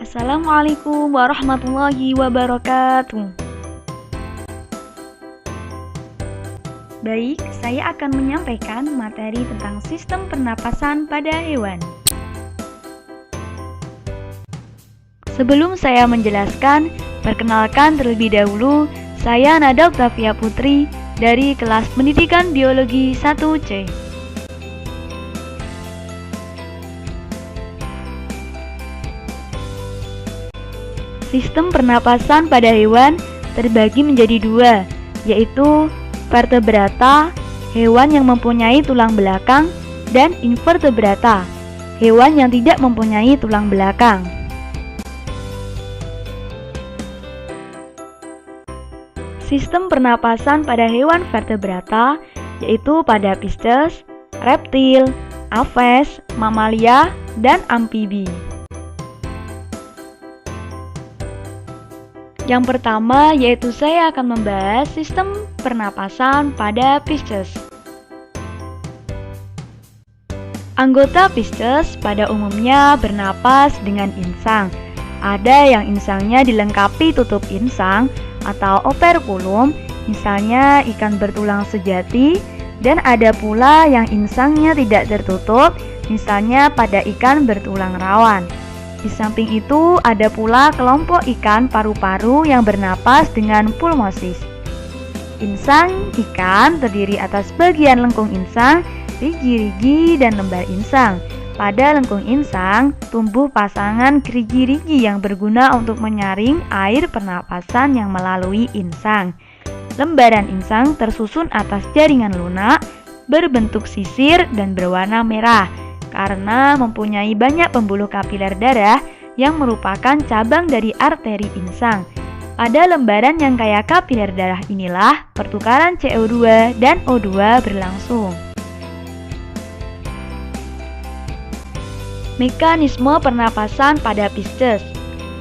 Assalamualaikum warahmatullahi wabarakatuh. Baik, saya akan menyampaikan materi tentang sistem pernapasan pada hewan. Sebelum saya menjelaskan, perkenalkan terlebih dahulu, saya Nada Octavia Putri dari kelas Pendidikan Biologi 1C. Sistem pernapasan pada hewan terbagi menjadi dua, yaitu vertebrata, hewan yang mempunyai tulang belakang, dan invertebrata, hewan yang tidak mempunyai tulang belakang. Sistem pernapasan pada hewan vertebrata yaitu pada Pisces, reptil, aves, mamalia, dan amfibi. Yang pertama yaitu saya akan membahas sistem pernapasan pada Pisces. Anggota Pisces pada umumnya bernapas dengan insang. Ada yang insangnya dilengkapi tutup insang atau operkulum, misalnya ikan bertulang sejati, dan ada pula yang insangnya tidak tertutup, misalnya pada ikan bertulang rawan. Di samping itu, ada pula kelompok ikan paru-paru yang bernapas dengan pulmosis. Insang ikan terdiri atas bagian lengkung insang, rigi-rigi, dan lembar insang. Pada lengkung insang, tumbuh pasangan gerigi-rigi yang berguna untuk menyaring air pernapasan yang melalui insang. Lembaran insang tersusun atas jaringan lunak, berbentuk sisir dan berwarna merah, karena mempunyai banyak pembuluh kapiler darah yang merupakan cabang dari arteri insang. Pada lembaran yang kaya kapiler darah inilah pertukaran CO2 dan O2 berlangsung. Mekanisme pernapasan pada Pisces,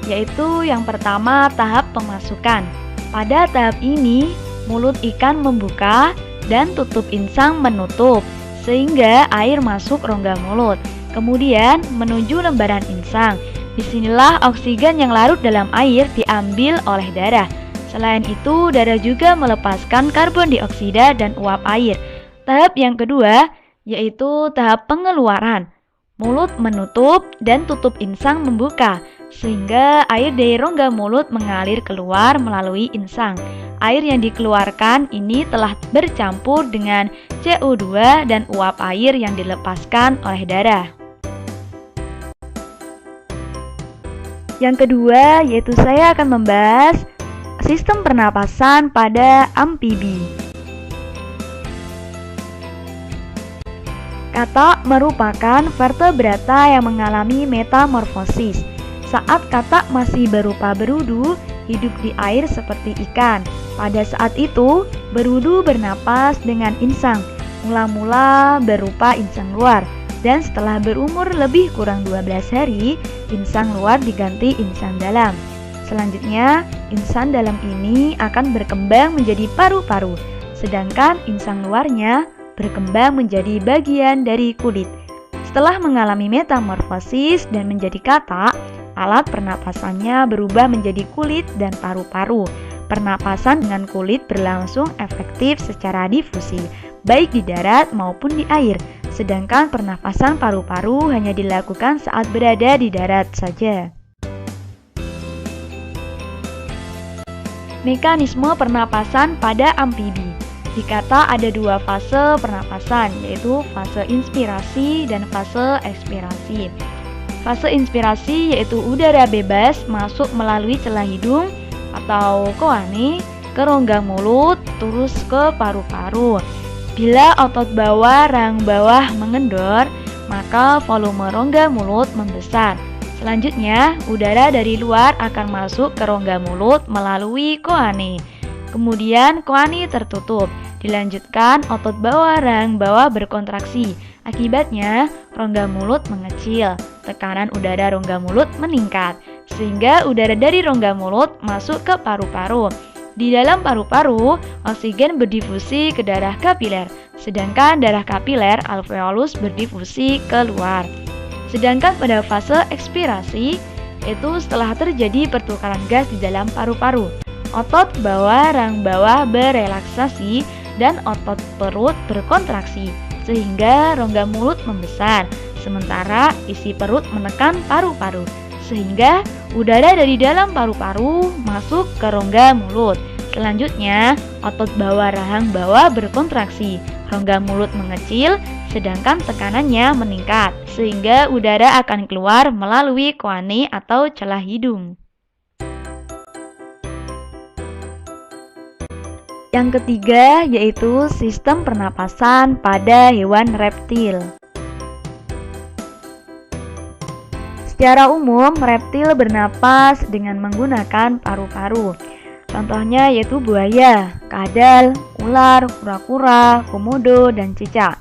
yaitu yang pertama tahap pemasukan. Pada tahap ini, mulut ikan membuka dan tutup insang menutup, sehingga air masuk rongga mulut, kemudian menuju lembaran insang. Disinilah oksigen yang larut dalam air diambil oleh darah. Selain itu, darah juga melepaskan karbon dioksida dan uap air. Tahap yang kedua, yaitu tahap pengeluaran. Mulut menutup dan tutup insang membuka, sehingga air dari rongga mulut mengalir keluar melalui insang. Air yang dikeluarkan ini telah bercampur dengan CO2 dan uap air yang dilepaskan oleh darah. Yang kedua, yaitu saya akan membahas sistem pernapasan pada amfibi. Katak merupakan vertebrata yang mengalami metamorfosis. Saat katak masih berupa berudu, hidup di air seperti ikan. Pada saat itu, berudu bernapas dengan insang, mula-mula berupa insang luar, dan setelah berumur lebih kurang 12 hari, insang luar diganti insang dalam. Selanjutnya, insang dalam ini akan berkembang menjadi paru-paru, sedangkan insang luarnya berkembang menjadi bagian dari kulit. Setelah mengalami metamorfosis dan menjadi katak, alat pernapasannya berubah menjadi kulit dan paru-paru. Pernapasan dengan kulit berlangsung efektif secara difusi, baik di darat maupun di air, sedangkan pernapasan paru-paru hanya dilakukan saat berada di darat saja. Mekanisme pernapasan pada amfibi. Dikata ada dua fase pernapasan, yaitu fase inspirasi dan fase ekspirasi. Fase inspirasi yaitu udara bebas masuk melalui celah hidung atau koane ke rongga mulut terus ke paru-paru. Bila otot bawah rahang bawah mengendor, maka volume rongga mulut membesar. Selanjutnya, udara dari luar akan masuk ke rongga mulut melalui koane. Kemudian koane tertutup. Dilanjutkan otot bawah rahang bawah berkontraksi. Akibatnya, rongga mulut mengecil. Tekanan udara rongga mulut meningkat, sehingga udara dari rongga mulut masuk ke paru-paru. Di dalam paru-paru, oksigen berdifusi ke darah kapiler, sedangkan darah kapiler alveolus berdifusi keluar. Sedangkan pada fase ekspirasi, yaitu setelah terjadi pertukaran gas di dalam paru-paru. Otot bawah rahang bawah berelaksasi dan otot perut berkontraksi, sehingga rongga mulut membesar, sementara isi perut menekan paru-paru, sehingga udara dari dalam paru-paru masuk ke rongga mulut. Selanjutnya, otot bawah rahang bawah berkontraksi, rongga mulut mengecil, sedangkan tekanannya meningkat, sehingga udara akan keluar melalui koane atau celah hidung. Yang ketiga yaitu sistem pernapasan pada hewan reptil. Secara umum, reptil bernapas dengan menggunakan paru-paru. Contohnya yaitu buaya, kadal, ular, kura-kura, komodo, dan cicak.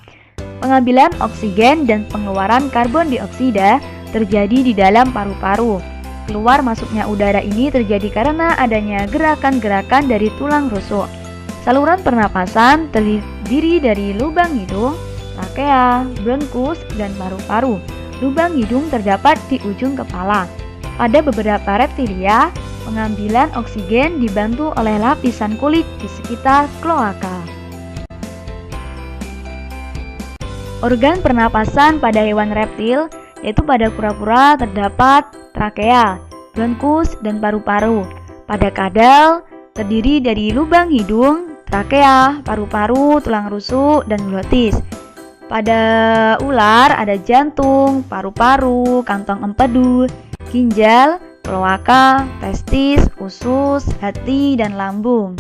Pengambilan oksigen dan pengeluaran karbon dioksida terjadi di dalam paru-paru. Keluar masuknya udara ini terjadi karena adanya gerakan-gerakan dari tulang rusuk. Saluran pernapasan terdiri dari lubang hidung, trakea, bronkus, dan paru-paru. Lubang hidung terdapat di ujung kepala. Pada beberapa reptilia, pengambilan oksigen dibantu oleh lapisan kulit di sekitar kloaka. Organ pernapasan pada hewan reptil, yaitu pada kura-kura terdapat trakea, bronkus, dan paru-paru. Pada kadal, terdiri dari lubang hidung, trakea, paru-paru, tulang rusuk, dan glotis. Pada ular ada jantung, paru-paru, kantong empedu, ginjal, kloaka, testis, usus, hati, dan lambung.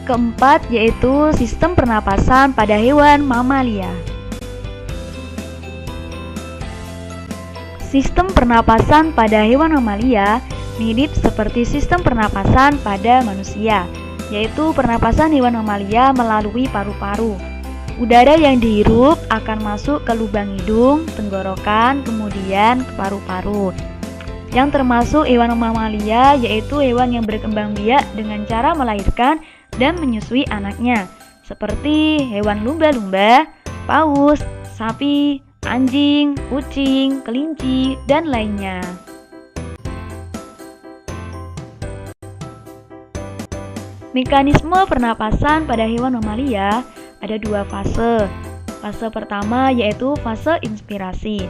Keempat yaitu sistem pernapasan pada hewan mamalia. Sistem pernapasan pada hewan mamalia mirip seperti sistem pernapasan pada manusia, yaitu pernapasan hewan mamalia melalui paru-paru. Udara yang dihirup akan masuk ke lubang hidung, tenggorokan, kemudian ke paru-paru. Yang termasuk hewan mamalia yaitu hewan yang berkembang biak dengan cara melahirkan dan menyusui anaknya, seperti hewan lumba-lumba, paus, sapi, anjing, kucing, kelinci, dan lainnya. Mekanisme pernapasan pada hewan mamalia ada dua fase. Fase pertama yaitu fase inspirasi.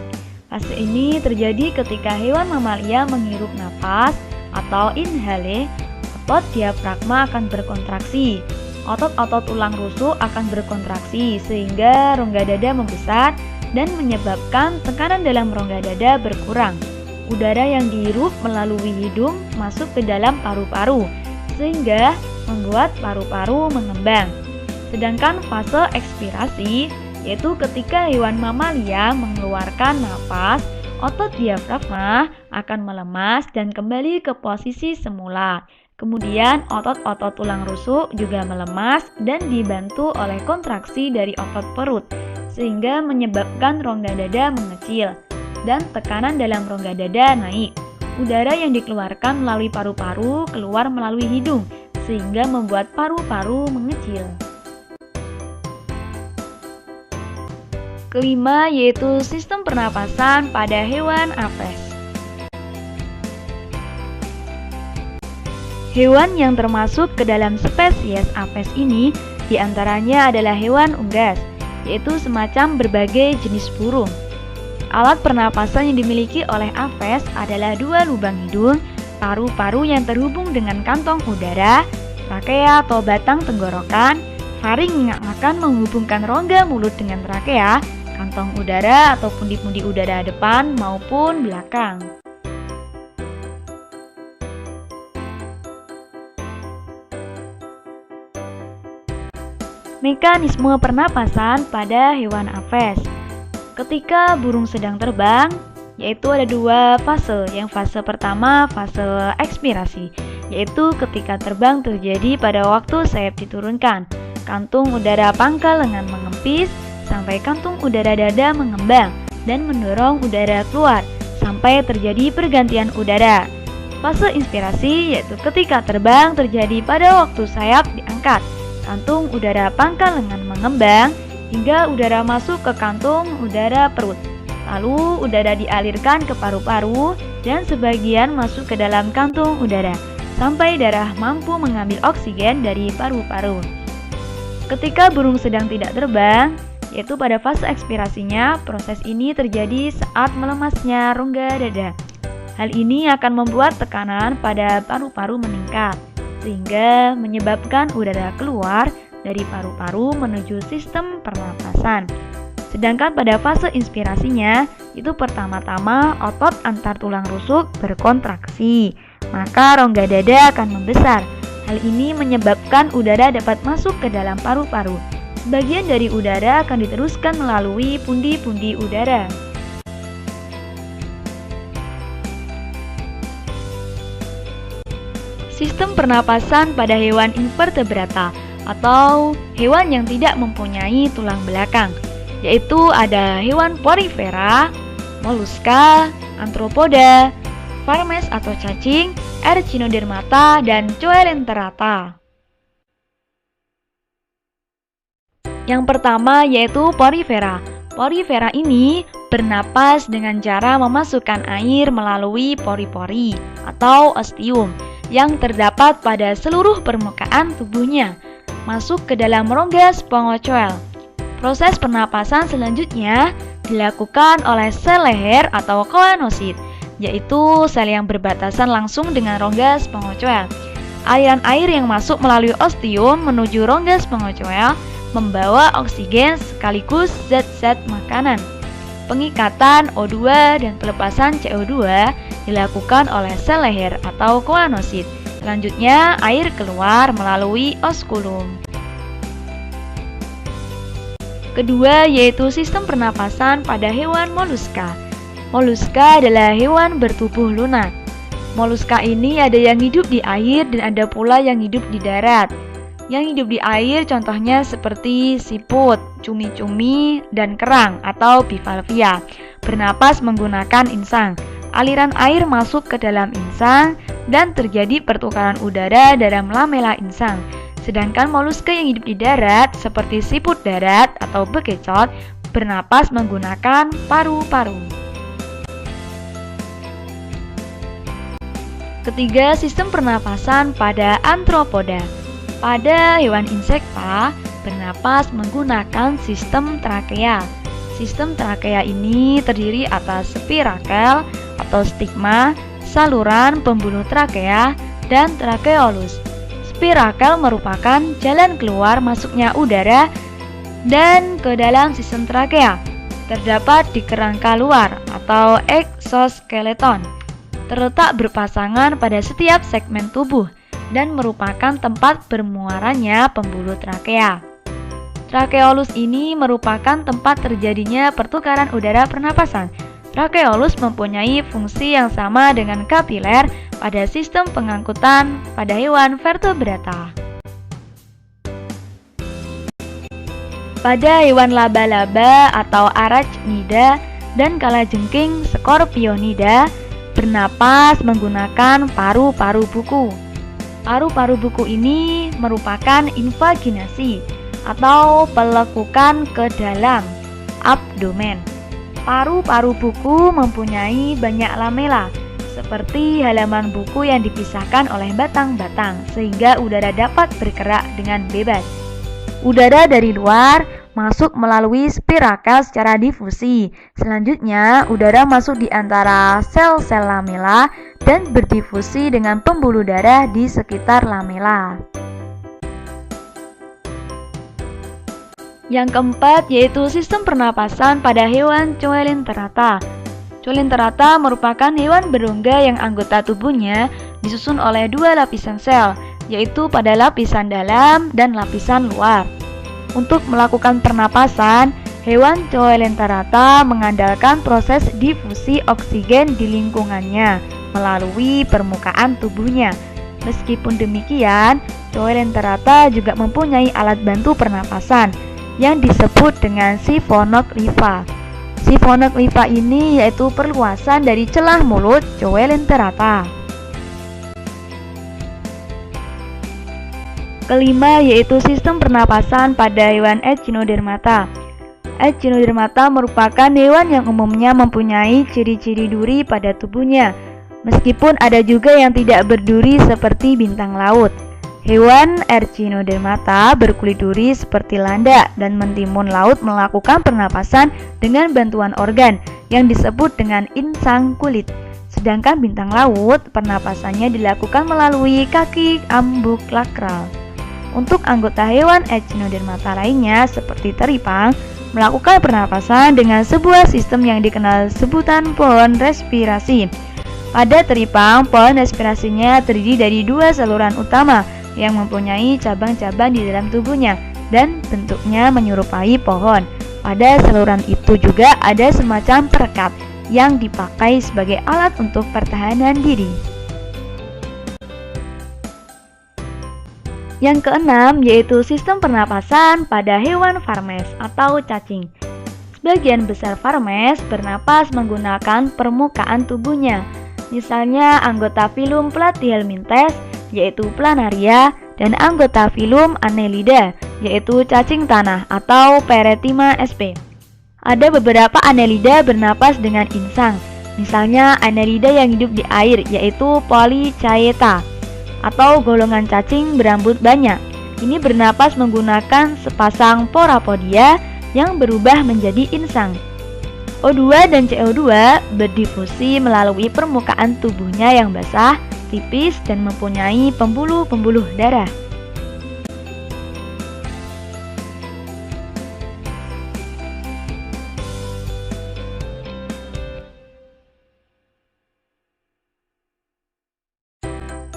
Fase ini terjadi ketika hewan mamalia menghirup napas atau inhale. Otot diafragma akan berkontraksi, otot-otot tulang rusuk akan berkontraksi sehingga rongga dada membesar dan menyebabkan tekanan dalam rongga dada berkurang. Udara yang dihirup melalui hidung masuk ke dalam paru-paru sehingga membuat paru-paru mengembang. Sedangkan fase ekspirasi yaitu ketika hewan mamalia mengeluarkan napas, otot diafragma akan melemas dan kembali ke posisi semula. Kemudian otot-otot tulang rusuk juga melemas dan dibantu oleh kontraksi dari otot perut, sehingga menyebabkan rongga dada mengecil dan tekanan dalam rongga dada naik. Udara yang dikeluarkan melalui paru-paru keluar melalui hidung, sehingga membuat paru-paru mengecil. Kelima yaitu sistem pernapasan pada hewan apes. Hewan yang termasuk ke dalam spesies apes ini diantaranya adalah hewan unggas, yaitu semacam berbagai jenis burung. Alat pernapasan yang dimiliki oleh apes adalah dua lubang hidung, paru-paru yang terhubung dengan kantong udara, trakea atau batang tenggorokan, faring yang akan menghubungkan rongga mulut dengan trakea, kantong udara atau pundi-pundi udara depan maupun belakang. Mekanisme pernapasan pada hewan apes. Ketika burung sedang terbang, yaitu ada dua fase. Yang fase pertama fase ekspirasi, yaitu ketika terbang terjadi pada waktu sayap diturunkan. Kantung udara pangkal lengan mengempis sampai kantung udara dada mengembang dan mendorong udara keluar sampai terjadi pergantian udara. Fase inspirasi yaitu ketika terbang terjadi pada waktu sayap diangkat. Kantung udara pangkal lengan mengembang hingga udara masuk ke kantung udara perut. Lalu udara dialirkan ke paru-paru dan sebagian masuk ke dalam kantung udara sampai darah mampu mengambil oksigen dari paru-paru. Ketika burung sedang tidak terbang, yaitu pada fase ekspirasinya, proses ini terjadi saat melemasnya rongga dada. Hal ini akan membuat tekanan pada paru-paru meningkat, sehingga menyebabkan udara keluar dari paru-paru menuju sistem pernapasan. Sedangkan pada fase inspirasinya, itu pertama-tama otot antar tulang rusuk berkontraksi, maka rongga dada akan membesar. Hal ini menyebabkan udara dapat masuk ke dalam paru-paru. Sebagian dari udara akan diteruskan melalui pundi-pundi udara. Sistem pernapasan pada hewan invertebrata atau hewan yang tidak mempunyai tulang belakang, yaitu ada hewan porifera, moluska, arthropoda, farmes atau cacing, Echinodermata, dan Coelenterata. Yang pertama yaitu porifera. Porifera ini bernapas dengan cara memasukkan air melalui pori-pori atau ostium yang terdapat pada seluruh permukaan tubuhnya, masuk ke dalam rongga spongocoel. Proses pernapasan selanjutnya dilakukan oleh sel leher atau choanosit, yaitu sel yang berbatasan langsung dengan rongga spongocoel. Aliran air yang masuk melalui ostium menuju rongga spongocoel membawa oksigen sekaligus zat-zat makanan. Pengikatan O2 dan pelepasan CO2 dilakukan oleh sel leher atau choanosit. Selanjutnya, air keluar melalui oskulum. Kedua yaitu sistem pernapasan pada hewan moluska. Moluska adalah hewan bertubuh lunak. Moluska ini ada yang hidup di air dan ada pula yang hidup di darat. Yang hidup di air contohnya seperti siput, cumi-cumi, dan kerang atau bivalvia. Bernapas menggunakan insang. Aliran air masuk ke dalam insang dan terjadi pertukaran udara dalam lamela insang. Sedangkan moluska yang hidup di darat seperti siput darat atau bekecot bernapas menggunakan paru-paru. Ketiga, sistem pernapasan pada arthropoda. Pada hewan insekta, bernapas menggunakan sistem trakea. Sistem trakea ini terdiri atas spirakel atau stigma, saluran pembuluh trakea, dan trakeolus. Spirakel merupakan jalan keluar masuknya udara dan ke dalam sistem trakea. Terdapat di kerangka luar atau exoskeleton, terletak berpasangan pada setiap segmen tubuh dan merupakan tempat bermuaranya pembuluh trakea. Trakeolus ini merupakan tempat terjadinya pertukaran udara pernapasan. Trakeolus mempunyai fungsi yang sama dengan kapiler pada sistem pengangkutan pada hewan vertebrata. Pada hewan laba-laba atau arachnida dan kalajengking scorpionida, bernapas menggunakan paru-paru buku. Paru-paru buku ini merupakan invaginasi atau pelekukan ke dalam abdomen. Paru-paru buku mempunyai banyak lamela, seperti halaman buku yang dipisahkan oleh batang-batang, sehingga udara dapat bergerak dengan bebas. Udara dari luar masuk melalui spirakel secara difusi. Selanjutnya, udara masuk di antara sel-sel lamela dan berdifusi dengan pembuluh darah di sekitar lamela. Yang keempat yaitu sistem pernapasan pada hewan Coelenterata. Coelenterata merupakan hewan berongga yang anggota tubuhnya disusun oleh dua lapisan sel, yaitu pada lapisan dalam dan lapisan luar. Untuk melakukan pernapasan, hewan Coelenterata mengandalkan proses difusi oksigen di lingkungannya melalui permukaan tubuhnya. Meskipun demikian, Coelenterata juga mempunyai alat bantu pernapasan yang disebut dengan siphonocliva. Siphonocliva ini yaitu perluasan dari celah mulut Coelenterata. Kelima yaitu sistem pernapasan pada hewan Echinodermata. Echinodermata merupakan hewan yang umumnya mempunyai ciri-ciri duri pada tubuhnya, meskipun ada juga yang tidak berduri seperti bintang laut. Hewan Echinodermata berkulit duri seperti landak dan mentimun laut melakukan pernapasan dengan bantuan organ yang disebut dengan insang kulit. Sedangkan bintang laut, pernapasannya dilakukan melalui kaki ambuk lakral. Untuk anggota hewan Echinodermata lainnya seperti teripang, melakukan pernapasan dengan sebuah sistem yang dikenal sebutan pohon respirasi. Pada teripang, pohon respirasinya terdiri dari dua saluran utama yang mempunyai cabang-cabang di dalam tubuhnya dan bentuknya menyerupai pohon. Pada saluran itu juga ada semacam perekat yang dipakai sebagai alat untuk pertahanan diri. Yang keenam yaitu sistem pernapasan pada hewan Varmes atau cacing. Sebagian besar Varmes bernapas menggunakan permukaan tubuhnya. Misalnya anggota filum Platyhelminthes yaitu planaria dan anggota filum Annelida yaitu cacing tanah atau Peretima sp. Ada beberapa Annelida bernapas dengan insang. Misalnya Annelida yang hidup di air yaitu Polychaeta atau golongan cacing berambut banyak. Ini bernapas menggunakan sepasang porapodia yang berubah menjadi insang. O2 dan CO2 berdifusi melalui permukaan tubuhnya yang basah, tipis, dan mempunyai pembuluh-pembuluh darah.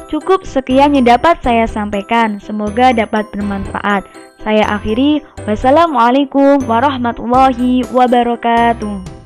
Cukup sekian yang dapat saya sampaikan, semoga dapat bermanfaat. Saya akhiri, wassalamualaikum warahmatullahi wabarakatuh.